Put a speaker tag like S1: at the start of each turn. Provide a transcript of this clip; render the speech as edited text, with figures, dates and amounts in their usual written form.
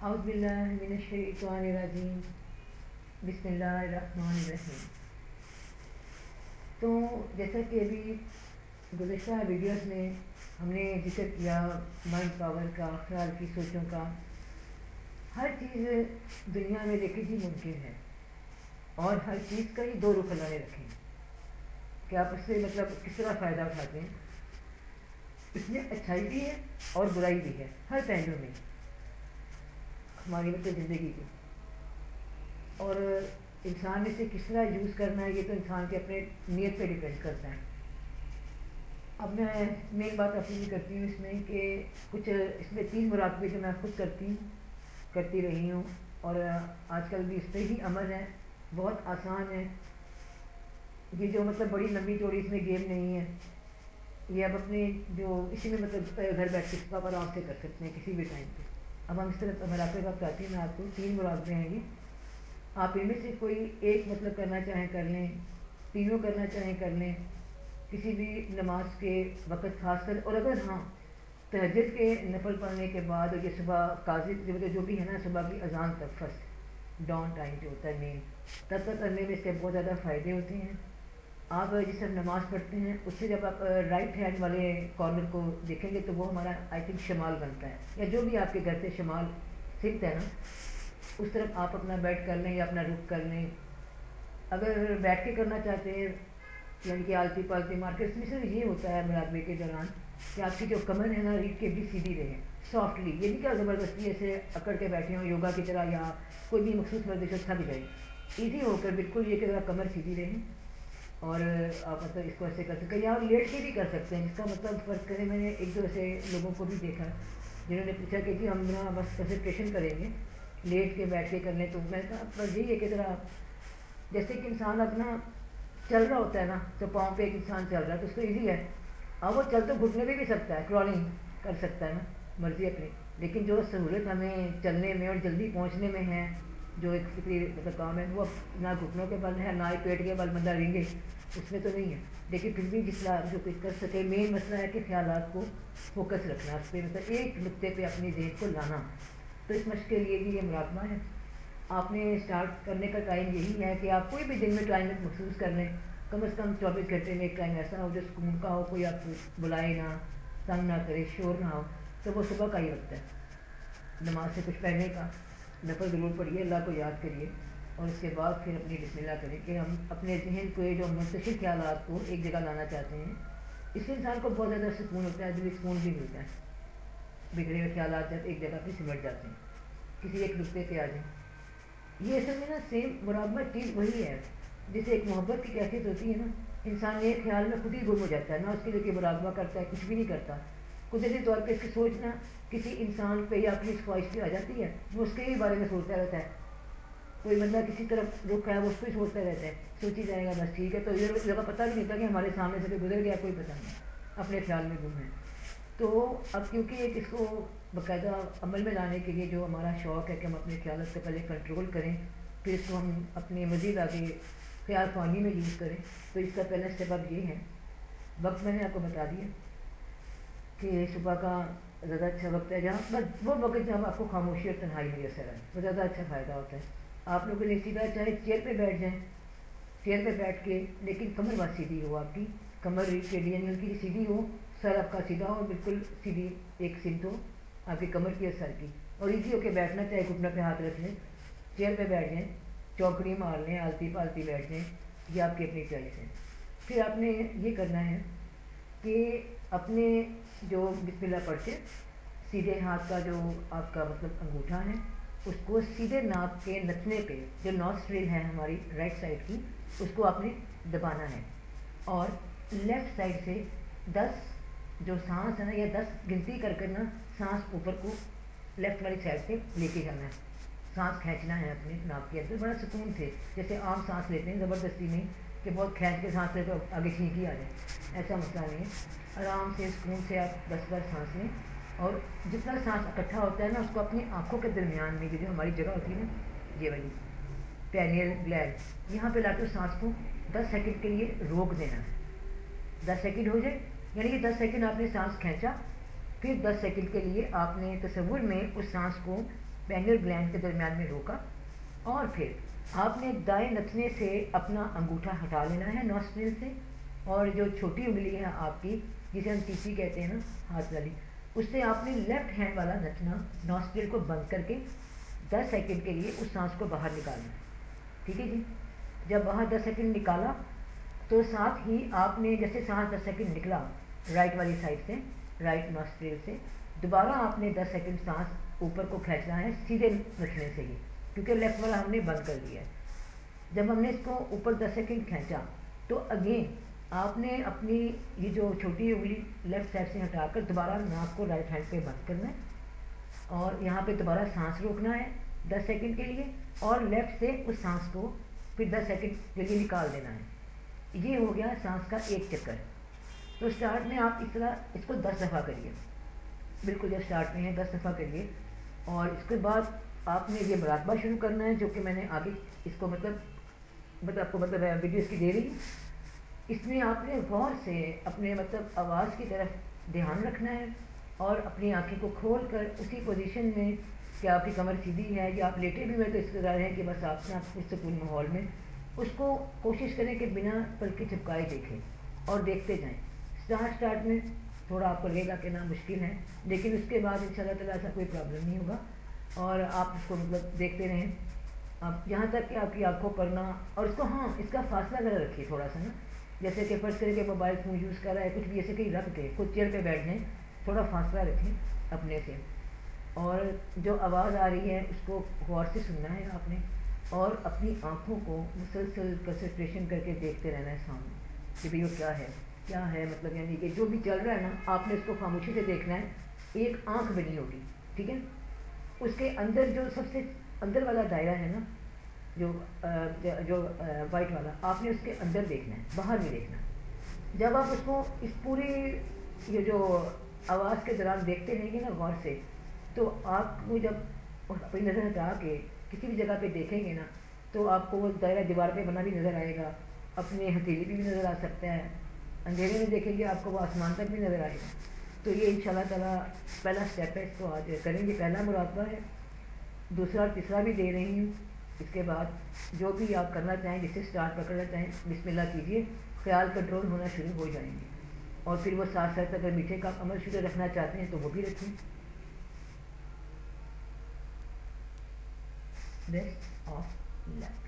S1: औज़ुबिल्लाहिमिनश्शैतानिर्रजीम बिस्मिल्लाहिर्रहमानिर्रहीम। तो जैसा कि अभी गुज़श्ता वीडियोस में हमने जिक्र किया माइंड पावर का, ख्याल की, सोचों का, हर चीज़ दुनिया में देखी जी मुमकिन है और हर चीज़ का ही दो रुख अल्लाह ने रखे हैं कि आप उससे मतलब किस तरह फ़ायदा उठाते हैं। इसमें अच्छाई भी है और बुराई भी है हर पहलू में हमारी मतलब ज़िंदगी की, और इंसान ने इसे किस तरह यूज़ करना है ये तो इंसान के अपने नीयत पे डिपेंड करता है। अब मैं मेन बात अपनी करती हूँ इसमें कि कुछ इसमें 3 मुराकबे जो मैं खुद करती रही हूँ और आजकल भी इस पर ही अमल है, बहुत आसान है। ये जो मतलब बड़ी लंबी चौड़ी इसमें गेम नहीं है, ये अब अपने जो इसी में मतलब घर बैठ के इसका आराम से कर सकते हैं किसी भी टाइम पे। अब हम इस तरह मुराकबे बात करते हैं, मैं आपको 3 मुराकबे हैं ये, आप इनमें से कोई एक मतलब करना चाहें कर लें, तीनों करना चाहें कर लें, किसी भी नमाज के वक़्त खासकर। और अगर हाँ तहज्जुद के नफल पढ़ने के बाद और ये सुबह काज़ी जो भी है ना, सुबह की अजान तक फर्स्ट डॉन टाइम जो होता है मेन, तब तक करने में इसके बहुत ज़्यादा फ़ायदे होते हैं। आप जिससे नमाज़ पढ़ते हैं उससे जब आप राइट हैंड वाले कॉर्नर को देखेंगे तो वो हमारा आई थिंक शमाल बनता है, या जो भी आपके घर से शमाल सिमत है ना, उस तरफ आप अपना बैठ कर लें या अपना रुख कर लें। अगर बैठ के करना चाहते हैं यानी कि आलती पालती मार के, इसमें सिर्फ ये होता है मुराकबे के दौरान कि आपकी जो कमर है ना, रीढ़ की हड्डी सीधी रहे सॉफ्टली, ये नहीं क्या ज़बरदस्ती ऐसे अकड़ के बैठे हों योगा की तरह या कोई भी मखसूस वर्जिश हो थक जाए, ईजी होकर बिल्कुल ये कि कमर सीधी रहे। और आप मतलब इसको ऐसे कर सकते हैं या लेट के भी कर सकते हैं। इसका मतलब फ़र्क करें, मैंने एक दो ऐसे लोगों को भी देखा जिन्होंने पूछा कि जी हम ना बस कंसंट्रेशन करेंगे लेट के बैठ के कर लें, तो मैंने कहा बस यही है कि ज़रा जैसे कि इंसान अपना चल रहा होता है ना, तो पाँव पे एक इंसान चल रहा है तो उसको ईजी है, अब वो चल तो घुटने में भी सकता है, क्रॉलिंग कर सकता है ना, मर्जी अपनी। लेकिन जो सहूलत हमें चलने में और जल्दी पहुंचने में है, जो एक फिक्री मतलब काम है, वो ना घुटनों के बल है ना ही पेट के बल बंदा रेंगे, उसमें तो नहीं है। लेकिन फिर भी जितना जो कुछ कर सके, मेन मसला है कि ख्यालात को फोकस रखना, उस पर मतलब एक नुक्ते पे अपनी जहन को लाना। तो इस मश्क के लिए भी ये मुराकबा है। आपने स्टार्ट करने का टाइम यही है कि आप कोई भी दिन में टाइम महसूस कर लें, कम से कम 24 घंटे में एक टाइम ऐसा हो जो सुकून का हो, कोई आपको बुलाए ना, तंग ना करे, शोर ना हो, तो वो सुबह का ही वक्त है नमाज से कुछ पढ़ने का। नफल ज़रूर पढ़िए, अल्लाह को याद करिए और उसके बाद फिर अपनी बिस्मिल्लाह करें कि हम अपने जहन को जो मुंतशिर ख्यालात को एक जगह लाना चाहते हैं। इससे इंसान को बहुत ज़्यादा सुकून होता है, दिली सुकून भी मिलता है। बिगड़े हुए ख्यालात जब एक जगह पर सिमट जाते हैं, किसी एक नुक्ते पे आ जाए। ये असल में ना सेम मुराकबा चीज़ वही है जैसे एक मोहब्बत की कैफियत होती है ना, इंसान एक ख्याल में खुद ही गुम हो जाता है ना, उसके लिए मुराकबा करता है, कुछ भी नहीं करता। कुदरती तौर पे इसकी सोचना किसी इंसान पे या अपनी ख्वाहिश पे आ जाती है, वो उसके ही बारे में सोचता रहता है। कोई बंदा किसी तरफ रुख है वो उस पर सोचता रहता है, सोची जाएगा बस ठीक है, तो ये जगह पता भी नहीं था कि हमारे सामने से गुजर गया, कोई पता नहीं, अपने ख्याल में गुम है। तो अब क्योंकि एक इसको बाकायदा अमल में लाने के लिए जो हमारा शौक़ है कि हम अपने ख्याल से पहले कंट्रोल करें, फिर इसको हम अपने मज़ीद आगे ख्याल फ़ानी में यूज़ करें, तो इसका पहला स्टेप अब ये है। वक्त मैंने आपको बता दिया कि सुबह का ज़्यादा अच्छा वक्त है जहाँ बस वो वक्त जहाँ आपको खामोशी और तन्हाई मैसर है, वो ज़्यादा अच्छा फ़ायदा होता है। आप लोगों ने सीधा चाहे चेयर पे बैठ जाएं, चेयर पे बैठ के, लेकिन कमर बात सीधी हो, आपकी कमर के लिए की सीधी हो, सर आपका सीधा हो, बिल्कुल सीधी एक सिमत हो आपकी कमर की और सर की, और ईजी होके बैठना, चाहे घुटनों पे हाथ रख लें, चेयर पे बैठ जाएं, चौकड़ी मार लें, आलती पालती बैठ जाएं, ये आपकी अपनी चॉइस है। फिर आपने ये करना है कि अपने जो बिस्मिल्लाह पढ़ के सीधे हाथ का जो आपका मतलब अंगूठा है उसको सीधे नाक के नथने पे, जो नॉस्ट्रिल है हमारी राइट साइड की, उसको आपने दबाना है और लेफ़्ट साइड से 10 जो सांस है ना, या 10 गिनती कर कर ना सांस ऊपर को लेफ़्ट वाली साइड से लेके जाना है, सांस खींचना है अपने नाक के अंदर। बड़ा सुकून से जैसे आम सांस लेते हैं ज़बरदस्ती में कि बहुत खींच के सांस ले तो आगे छींक ही आ जाए, ऐसा मसला नहीं है। आराम से सुकून से आप 10 बार सांस लें और जितना सांस इकट्ठा होता है ना उसको अपनी आँखों के दरमियान में जो हमारी जगह होती है ना, ये वाली पेनियल ग्लैंड, यहाँ पे लाकर सांस को 10 सेकंड के लिए रोक देना है। 10 सेकंड हो जाए यानी कि 10 सेकंड आपने सांस खींचा, फिर 10 सेकंड के लिए आपने तसव्वुर में उस सांस को پینیل گلینڈ کے درمیان میں روکا، اور پھر آپ نے دائیں نتنے سے اپنا انگوٹھا ہٹا لینا ہے نوسٹرل سے، اور جو چھوٹی انگلی ہے آپ کی جسے ہم ٹیپی کہتے ہیں نا، ہاتھ والی، اس سے آپ نے لیفٹ ہینڈ والا نتنا نوسٹرل کو بند کر کے 10 سیکنڈ کے لیے اس سانس کو باہر نکالنا ہے، ٹھیک ہے جی۔ جب باہر 10 سیکنڈ نکالا تو ساتھ ہی آپ نے جیسے سانس 10 سیکنڈ نکلا رائٹ والی سائڈ سے، رائٹ نوسٹرل سے، دوبارہ آپ نے 10 سیکنڈ سانس اوپر کو کھینچنا ہے سیدھے رکھنے سے ہی، کیونکہ لیفٹ والا ہم نے بند کر دیا ہے۔ جب ہم نے اس کو اوپر 10 سیکنڈ کھینچا تو اگین آپ نے اپنی یہ جو چھوٹی انگلی لیفٹ سائڈ سے ہٹا کر دوبارہ ناک کو رائٹ ہینڈ پہ بند کرنا ہے، اور یہاں پہ دوبارہ سانس روکنا ہے 10 سیکنڈ کے لیے، اور لیفٹ سے اس سانس کو پھر 10 سیکنڈ کے لیے نکال دینا ہے۔ یہ ہو گیا سانس کا ایک چکر۔ تو اسٹارٹ میں آپ اس طرح اس کو 10 دفعہ کریے، بالکل جب اسٹارٹ میں ہے 10 دفعہ کریے، اور اس کے بعد آپ نے یہ مراقبہ شروع کرنا ہے جو کہ میں نے آگے اس کو آپ کو ویڈیوز کی دے رہی ہوں۔ اس میں آپ نے غور سے اپنے آواز کی طرف دھیان رکھنا ہے، اور اپنی آنکھیں کو کھول کر اسی پوزیشن میں کہ آپ کی کمر سیدھی ہے یا آپ لیٹے بھی ہوئے تو اس کے ظاہر ہے کہ بس آپ نے اس سکون ماحول میں اس کو کوشش کریں کہ بنا پلکیں جھپکائے دیکھیں اور دیکھتے جائیں۔ اسٹارٹ میں تھوڑا آپ کو لگے گا کہ نا مشکل ہے، لیکن اس کے بعد ان شاء اللہ تعالیٰ ایسا کوئی پرابلم نہیں ہوگا، اور آپ اس کو دیکھتے رہیں آپ یہاں تک کہ آپ کی آنکھوں پر نا، اور اس کو اس کا فاصلہ ذرا رکھیے تھوڑا سا نا، جیسے کہ فرض کریں کہ موبائل فون یوز کر رہا ہے کچھ بھی ایسے کہیں رکھ کے خود چیئر پہ بیٹھ جائیں، تھوڑا فاصلہ رکھیں اپنے سے، اور جو آواز آ رہی ہے اس کو غور سے سننا ہے آپ نے، اور اپنی آنکھوں کو مسلسل کنسنٹریشن کر کے دیکھتے رہنا ہے سامنے کہ بھئی وہ کیا ہے یعنی کہ جو بھی چل رہا ہے نا آپ نے اس کو خاموشی سے دیکھنا ہے۔ ایک آنکھ بنی ہوگی، ٹھیک ہے، اس کے اندر جو سب سے اندر والا دائرہ ہے نا جو وائٹ والا، آپ نے اس کے اندر دیکھنا ہے، باہر نہیں دیکھنا۔ جب آپ اس کو اس پوری یہ جو آواز کے دوران دیکھتے رہیں گے نا غور سے، تو آپ کو جب اپنی نظر ہٹا کے کسی بھی جگہ پہ دیکھیں گے نا تو آپ کو وہ دائرہ دیوار پہ بنا بھی نظر آئے گا، اپنے ہتھیلی بھی نظر آ سکتا ہے، اندھیرے میں دیکھیں گے آپ کو وہ آسمان تک بھی نظر آئے گا۔ تو یہ ان شاء اللہ تعالیٰ پہلا اسٹیپ ہے، اس کو آج کریں گے، پہلا مراقبہ ہے، دوسرا اور تیسرا بھی دے رہی ہوں۔ اس کے بعد جو بھی آپ کرنا چاہیں، جسے اسٹارٹ پکڑنا چاہیں بسم اللہ کیجیے، خیال کنٹرول ہونا شروع ہو جائیں گے، اور پھر وہ ساتھ ساتھ اگر میٹھے کا عمل شروع رکھنا چاہتے ہیں تو وہ بھی رکھیں۔ Best of look.